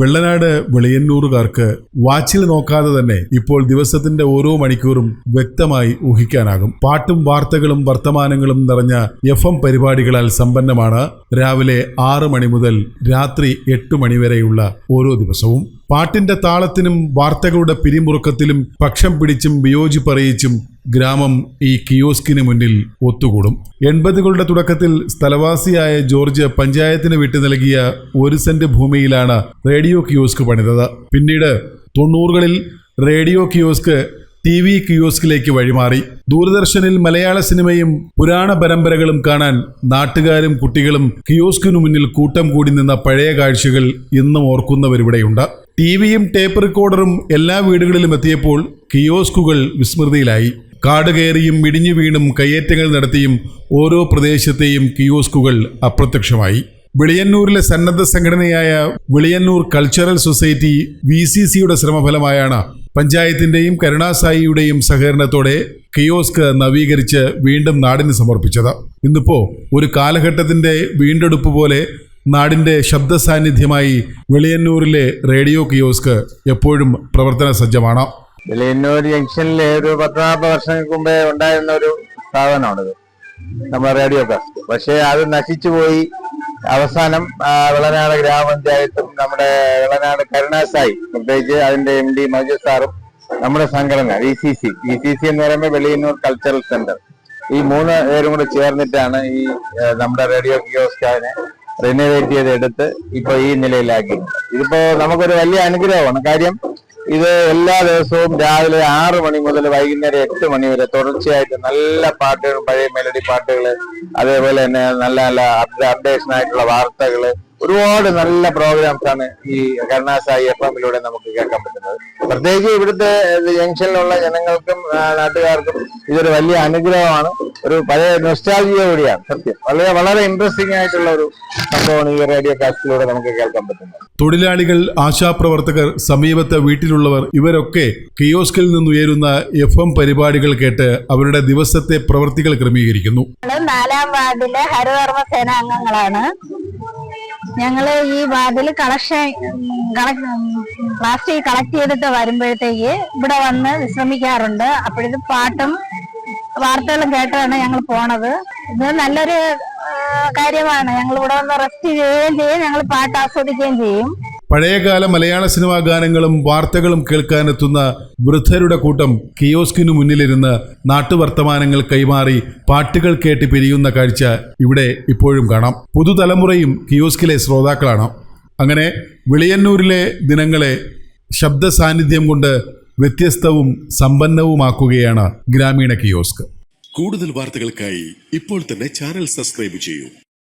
വെള്ളനാട് വെളിയന്നൂറുകാർക്ക് വാച്ചിൽ നോക്കാതെ തന്നെ ഇപ്പോൾ ദിവസത്തിന്റെ ഓരോ മണിക്കൂറും വ്യക്തമായി ഊഹിക്കാനാകും. പാട്ടും വാർത്തകളും വർത്തമാനങ്ങളും നിറഞ്ഞ FM പരിപാടികളാൽ സമ്പന്നമാണ് രാവിലെ 6 മണി മുതൽ രാത്രി 8 മണി വരെയുള്ള ഓരോ ദിവസവും. പാട്ടിന്റെ താളത്തിനും വാർത്തകളുടെ പിരിമുറുക്കത്തിലും പക്ഷം പിടിച്ചും വിയോജിപ്പറിയിച്ചും ഗ്രാമം ഈ കിയോസ്കിന് മുന്നിൽ ഒത്തുകൂടും. 80കളുടെ തുടക്കത്തിൽ സ്ഥലവാസിയായ ജോർജ് പഞ്ചായത്തിന് വിട്ടു നൽകിയ 1 സെന്റ് ഭൂമിയിലാണ് റേഡിയോ കിയോസ്ക് പണിതത്. പിന്നീട് 90കളിൽ റേഡിയോ കിയോസ്ക് TV കിയോസ്കിലേക്ക് വഴിമാറി. ദൂരദർശനിൽ മലയാള സിനിമയും പുരാണ പരമ്പരകളും കാണാൻ നാട്ടുകാരും കുട്ടികളും കിയോസ്കിനു മുന്നിൽ കൂട്ടം കൂടി നിന്ന പഴയ കാഴ്ചകൾ ഇന്നും ഓർക്കുന്നവരിവിടെയുണ്ട്. ടിവിയും ടേപ്പ് റെക്കോർഡറും എല്ലാ വീടുകളിലും എത്തിയപ്പോൾ കിയോസ്കുകൾ വിസ്മൃതിയിലായി. കാട് കയറിയും ഇടിഞ്ഞു വീണും കയ്യേറ്റങ്ങൾ നടത്തിയും ഓരോ പ്രദേശത്തെയും കിയോസ്കുകൾ അപ്രത്യക്ഷമായി. വെളിയന്നൂരിലെ സന്നദ്ധ സംഘടനയായ വെളിയന്നൂർ കൾച്ചറൽ സൊസൈറ്റി VCCയുടെ ശ്രമഫലമായാണ് പഞ്ചായത്തിന്റെയും കരുണാസായിയുടെയും സഹകരണത്തോടെ കിയോസ്ക് നവീകരിച്ച് വീണ്ടും നാടിന് സമർപ്പിച്ചത്. ഇന്നിപ്പോ ഒരു കാലഘട്ടത്തിന്റെ വീണ്ടെടുപ്പ് പോലെ നാടിന്റെ ശബ്ദ സാന്നിധ്യമായി വെളിയന്നൂരിലെ റേഡിയോ കിയോസ്ക് എപ്പോഴും പ്രവർത്തന സജ്ജമാണ്. വെളിയന്നൂർ ജംഗ്ഷനിലെ ഒരു 10-40 വർഷങ്ങൾക്ക് മുമ്പേ ഉണ്ടായിരുന്ന ഒരു സ്ഥാപനമാണിത്, നമ്മുടെ റേഡിയോ കാസ്റ്റ്. പക്ഷേ അത് നശിച്ചുപോയി. അവസാനം വെള്ളനാട് ഗ്രാമപഞ്ചായത്തും നമ്മുടെ വെള്ളനാട് കരുണാസായി, പ്രത്യേകിച്ച് അതിന്റെ MD മജീദ് സാറും നമ്മുടെ സംഘടന VCC എന്ന് പറയുമ്പോൾ വെളിയന്നൂർ കൾച്ചറൽ സെന്റർ, ഈ 3 പേരും കൂടെ ചേർന്നിട്ടാണ് ഈ നമ്മുടെ റേഡിയോ കിയോസ്കിനെ റിനോവേറ്റ് ചെയ്തെടുത്ത് ഇപ്പൊ ഈ നിലയിലാക്കി. ഇതിപ്പോ നമുക്കൊരു വലിയ അനുഗ്രഹമാണ്. കാര്യം ഇത് എല്ലാ ദിവസവും രാവിലെ 6 മണി മുതൽ വൈകുന്നേരം 8 മണി വരെ തുടർച്ചയായിട്ട് നല്ല പാട്ടുകളും പഴയ മെലഡി പാട്ടുകള്, അതേപോലെ തന്നെ നല്ല നല്ല അപ്ഡേഷൻ ആയിട്ടുള്ള വാർത്തകള്, ഒരുപാട് നല്ല പ്രോഗ്രാംസ് ആണ് ഈ കരുണാസായി FM-ലൂടെ നമുക്ക് കേൾക്കാൻ പറ്റുന്നത്. പ്രത്യേകിച്ച് ഇവിടുത്തെ ജംഗ്ഷനിലുള്ള ജനങ്ങൾക്കും നാട്ടുകാർക്കും ഇതൊരു വലിയ അനുഗ്രഹമാണ്. ഒരു പഴയ നൊസ്റ്റാൾജിയ കൂടിയാണ്. സത്യം വളരെ വളരെ ഇൻട്രസ്റ്റിംഗ് ആയിട്ടുള്ള ഒരു സംഭവമാണ് ഈ റേഡിയോ കാസ്റ്റിലൂടെ നമുക്ക് കേൾക്കാൻ പറ്റുന്നത്. തൊഴിലാളികൾ, ആശാപ്രവർത്തകർ, സമീപത്തെ വീട്ടിലുള്ളവർ ഇവരൊക്കെ കിയോസ്കിൽ നിന്നുയരുന്ന FM പരിപാടികൾ കേട്ട് അവരുടെ ദിവസത്തെ പ്രവൃത്തികൾ ക്രമീകരിക്കുന്നു. 4-ാം വാർഡിലെ ഹരിതകർമ്മ സേന അംഗങ്ങളാണ് ഞങ്ങള്. ഈ വാർഡിൽ പ്ലാസ്റ്റിക് കളക്ട് ചെയ്തിട്ട് വരുമ്പോഴത്തേക്ക് ഇവിടെ വന്ന് വിശ്രമിക്കാറുണ്ട്. അപ്പോഴിത് പാട്ടും വാർത്തകളും കേട്ടാണ് ഞങ്ങൾ പോണത്. ഇത് നല്ലൊരു കാര്യമാണ്. ഞങ്ങൾ ഇവിടെ വന്ന് റെസ്റ്റ് ചെയ്യുകയും ചെയ്യും, ഞങ്ങൾ പാട്ട് ആസ്വദിക്കുകയും ചെയ്യും. പഴയകാല മലയാള സിനിമാ ഗാനങ്ങളും വാർത്തകളും കേൾക്കാനെത്തുന്ന വൃദ്ധരുടെ കൂട്ടം കിയോസ്കിനു മുന്നിലിരുന്ന് നാട്ടുവർത്തമാനങ്ങൾ കൈമാറി പാട്ടുകൾ കേട്ട് പിരിയുന്ന കാഴ്ച ഇവിടെ ഇപ്പോഴും കാണാം. പുതുതലമുറയും കിയോസ്കിലെ ശ്രോതാക്കളാണ്. അങ്ങനെ വെളിയന്നൂരിലെ ദിനങ്ങളെ ശബ്ദ സാന്നിധ്യം കൊണ്ട് വ്യത്യസ്തവും സമ്പന്നവുമാക്കുകയാണ് ഗ്രാമീണ കിയോസ്ക്. കൂടുതൽ വാർത്തകൾക്കായി ഇപ്പോൾ തന്നെ ചാനൽ സബ്സ്ക്രൈബ് ചെയ്യൂ.